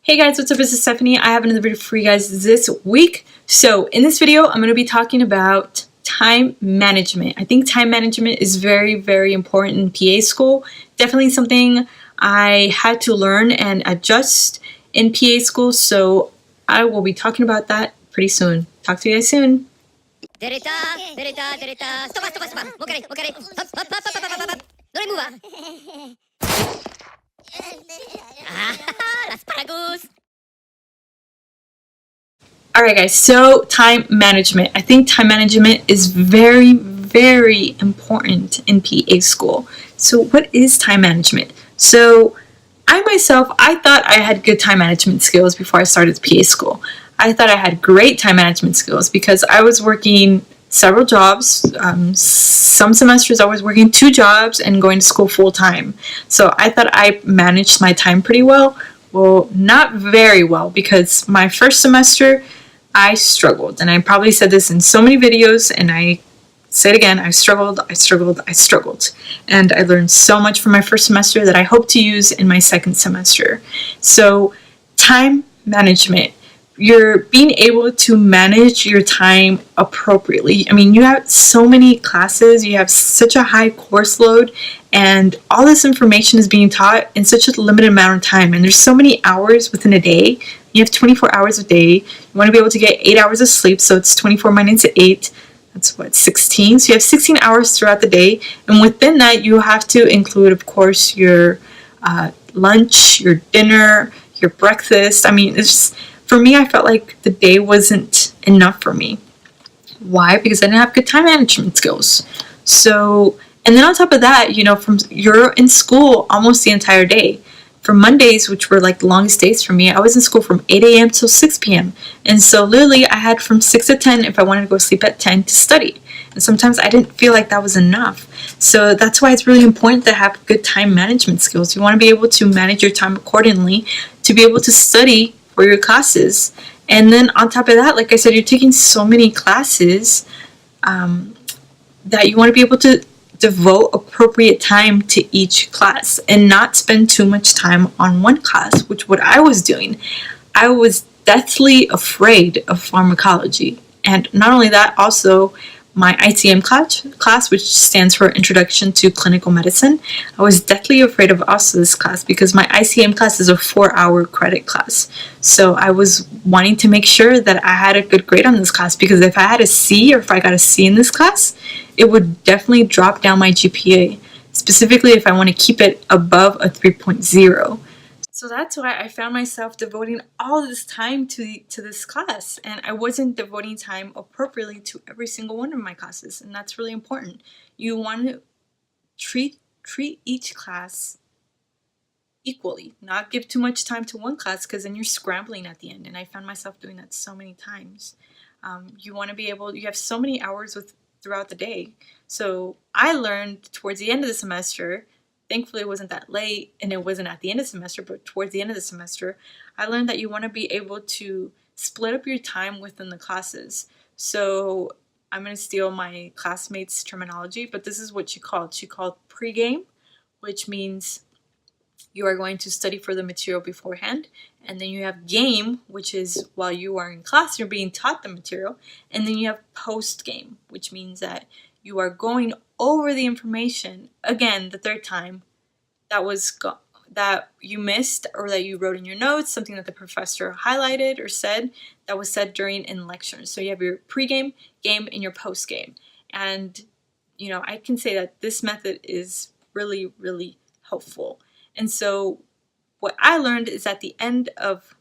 Hey guys, what's up? This is Stephanie. I have another video for you guys this week. So in this video, I'm going to be talking about time management. I think time management is very, very important in PA school. Definitely something I had to learn and adjust in PA school. So I will be talking about that pretty soon. Talk to you guys soon. Alright guys, so time management. I think time management is very, very important in PA school. So what is time management? So I thought I had good time management skills before I started PA school. I thought I had great time management skills because I was working several jobs. Some semesters I was working 2 jobs and going to school full time. So I thought I managed my time pretty well. Well, not very well, because my first semester I struggled, and I probably said this in so many videos, and I say it again, I struggled, and I learned so much from my first semester that I hope to use in my second semester. So time management, you're being able to manage your time appropriately. I mean, you have so many classes, you have such a high course load, and all this information is being taught in such a limited amount of time, and there's so many hours within a day. You have 24 hours a day. You want to be able to get 8 hours of sleep, so it's 24 minus 8. That's what, 16? So you have 16 hours throughout the day, and within that you have to include, of course, your lunch, your dinner, your breakfast. I mean, for me, I felt like the day wasn't enough for me. Why? Because I didn't have good time management skills. So, and then on top of that, you're in school almost the entire day. For Mondays, which were like the longest days for me, I was in school from 8 a.m. till 6 p.m. And so literally I had from 6 to 10 if I wanted to go sleep at 10 to study. And sometimes I didn't feel like that was enough. So that's why it's really important to have good time management skills. You want to be able to manage your time accordingly to be able to study for your classes. And then on top of that, like I said, you're taking so many classes that you want to be able to devote appropriate time to each class and not spend too much time on one class, which what I was doing. I was deathly afraid of pharmacology. And not only that, also my ICM class, which stands for Introduction to Clinical Medicine. I was deathly afraid of also this class because my ICM class is a 4-hour credit class. So I was wanting to make sure that I had a good grade on this class, because if I had a C, or if I got a C in this class, it would definitely drop down my GPA, specifically if I want to keep it above a 3.0. So that's why I found myself devoting all this time to this class, and I wasn't devoting time appropriately to every single one of my classes, and that's really important. You want to treat each class equally, not give too much time to one class, because then you're scrambling at the end, and I found myself doing that so many times. You want to be able, you have so many hours throughout the day. So I learned towards the end of the semester, thankfully it wasn't that late and it wasn't at the end of the semester, but towards the end of the semester, I learned that you want to be able to split up your time within the classes. So I'm going to steal my classmates' terminology, but this is what she called. She called pregame, which means you are going to study for the material beforehand. And then you have game, which is while you are in class, you're being taught the material. And then you have post-game, which means that you are going over the information, again, the third time, that you missed, or that you wrote in your notes, something that the professor highlighted or said that was said in lectures. So you have your pregame, game, and your postgame. And, I can say that this method is really, really helpful. And so what I learned is at the end of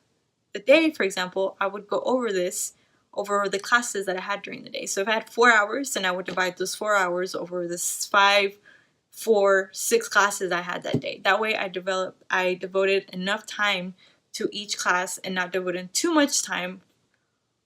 the day, for example, I would go over the classes that I had during the day. So if I had 4 hours, then I would divide those 4 hours over the 5, 4, 6 classes I had that day. That way I devoted enough time to each class and not devoting too much time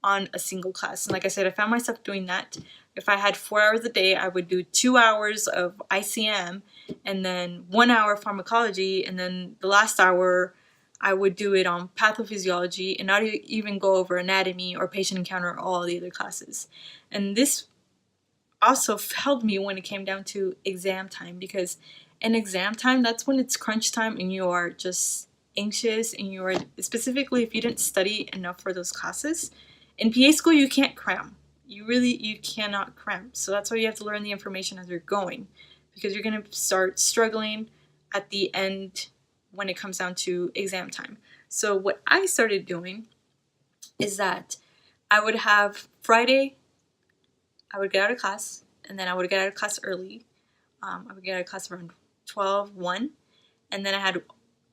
on a single class. And like I said, I found myself doing that. If I had 4 hours a day, I would do 2 hours of ICM and then 1 hour pharmacology, and then the last hour I would do it on pathophysiology and not even go over anatomy or patient encounter or all the other classes. And this also helped me when it came down to exam time, because in exam time, that's when it's crunch time and you are just anxious and you're, specifically if you didn't study enough for those classes, in PA school you can't cram. You cannot cram. So that's why you have to learn the information as you're going, because you're going to start struggling at the end when it comes down to exam time. So what I started doing is that I would have Friday, I would get out of class, and then I would get out of class early. I would get out of class around 12, 1, and then I had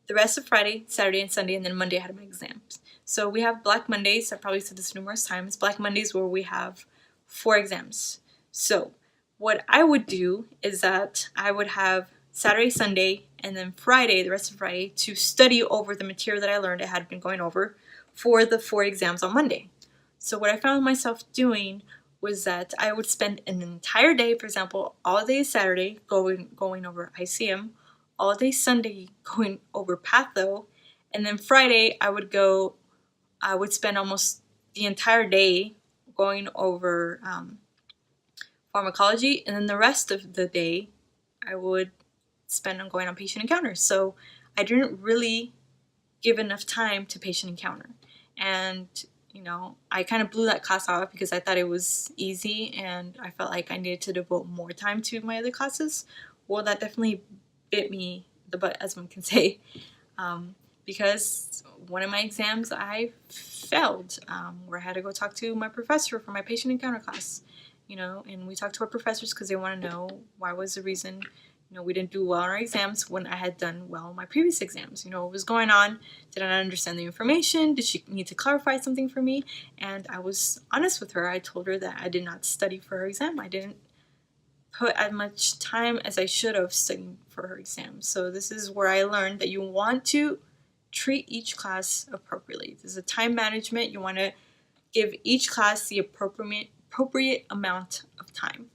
the rest of Friday, Saturday, and Sunday, and then Monday I had my exams. So we have Black Mondays. I've probably said this numerous times. Black Mondays where we have 4 exams. So what I would do is that I would have Saturday, Sunday, and then Friday, the rest of Friday, to study over the material that I learned I had been going over for the 4 exams on Monday. So what I found myself doing was that I would spend an entire day, for example, all day Saturday going over ICM, all day Sunday going over patho, and then Friday I would spend almost the entire day going over pharmacology, and then the rest of the day I would spend on going on patient encounters. So I didn't really give enough time to patient encounter, and I kind of blew that class off because I thought it was easy and I felt like I needed to devote more time to my other classes. Well, that definitely bit me the butt, as one can say, because one of my exams I failed, where I had to go talk to my professor for my patient encounter class, and we talked to our professors because they want to know why was the reason we didn't do well in our exams when I had done well in my previous exams. What was going on? Did I not understand the information? Did she need to clarify something for me? And I was honest with her. I told her that I did not study for her exam. I didn't put as much time as I should have studying for her exam. So this is where I learned that you want to treat each class appropriately. This is a time management. You want to give each class the appropriate amount of time.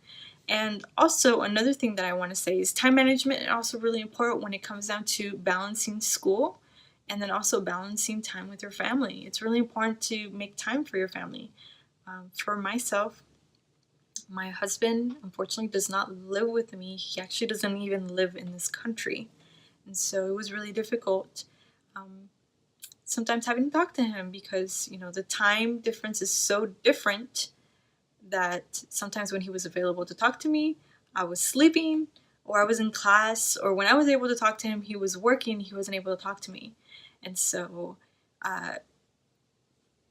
And also another thing that I want to say is time management is also really important when it comes down to balancing school and then also balancing time with your family. It's really important to make time for your family. For myself, my husband unfortunately does not live with me. He actually doesn't even live in this country. And so it was really difficult sometimes having to talk to him because, the time difference is so different that sometimes when he was available to talk to me, I was sleeping or I was in class, or when I was able to talk to him, he was working, he wasn't able to talk to me. And so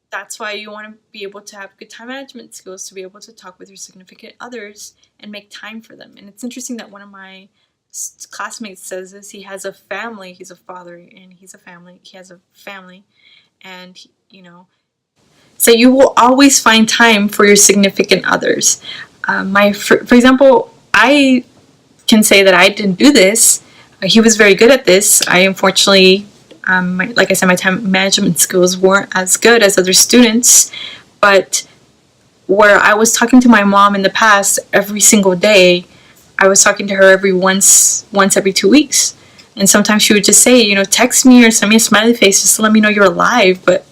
that's why you want to be able to have good time management skills, to be able to talk with your significant others and make time for them. And it's interesting that one of my classmates says this. He has a family, he's a father, and he has a family, and so you will always find time for your significant others. For example, I can say that I didn't do this. He was very good at this. I unfortunately, like I said, my time management skills weren't as good as other students, but where I was talking to my mom in the past every single day, I was talking to her once every 2 weeks. And sometimes she would just say, text me or send me a smiley face just to let me know you're alive. But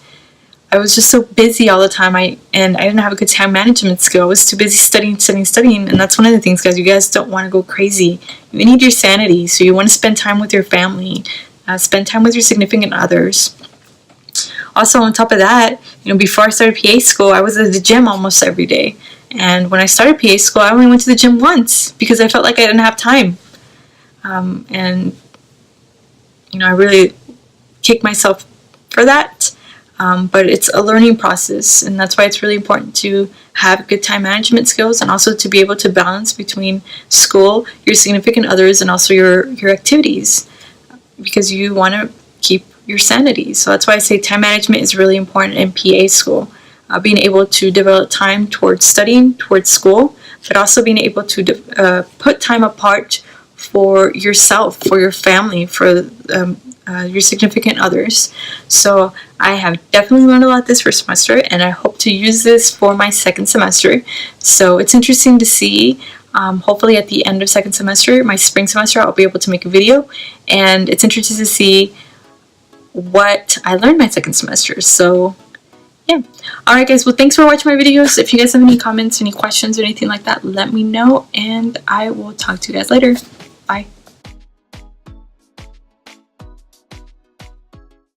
I was just so busy all the time, and I didn't have a good time management skill. I was too busy studying, and that's one of the things, guys. You guys don't want to go crazy. You need your sanity, so you want to spend time with your family, spend time with your significant others. Also, on top of that, before I started PA school, I was at the gym almost every day. And when I started PA school, I only went to the gym once because I felt like I didn't have time. I really kick myself for that. But it's a learning process, and that's why it's really important to have good time management skills and also to be able to balance between school, your significant others, and also your activities, because you want to keep your sanity. So that's why I say time management is really important in PA school. Being able to develop time towards studying, towards school, but also being able to put time apart for yourself, for your family, for your significant others. So I have definitely learned a lot this first semester, and I hope to use this for my second semester. So it's interesting to see. Hopefully at the end of second semester, my spring semester, I'll be able to make a video, and it's interesting to see what I learned my second semester. So yeah. Alright guys, well thanks for watching my videos. If you guys have any comments, any questions, or anything like that, let me know, and I will talk to you guys later. Bye.